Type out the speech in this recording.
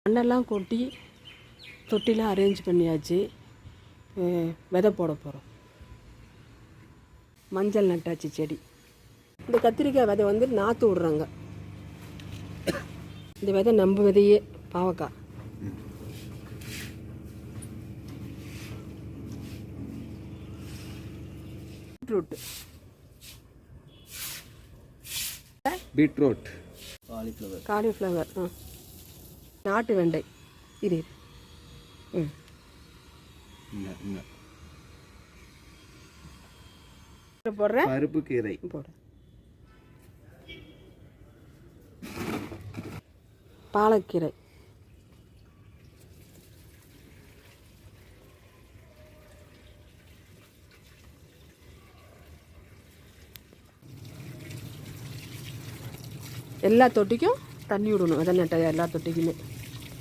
மண்ணெல்லாம் கொட்டி தொட்டிலாம் அரேஞ்ச் பண்ணியாச்சு. விதை போட போகிறோம். மஞ்சள் நட்டாச்சு செடி. இந்த கத்திரிக்காய் விதை வந்து நாற்று விட்றாங்க. இந்த விதை நம்ம விதையே பாவக்காய். பீட்ரூட், காலிஃப்ளவர், நாட்டு வெண்டை. இது போடுறேன். பருப்பு கீரை போடுறேன். பாலக்கீரை, எல்லா தொட்டிக்கும் தண்ணி விடணும். விதை நட்ட எல்லா தொட்டிக்குமே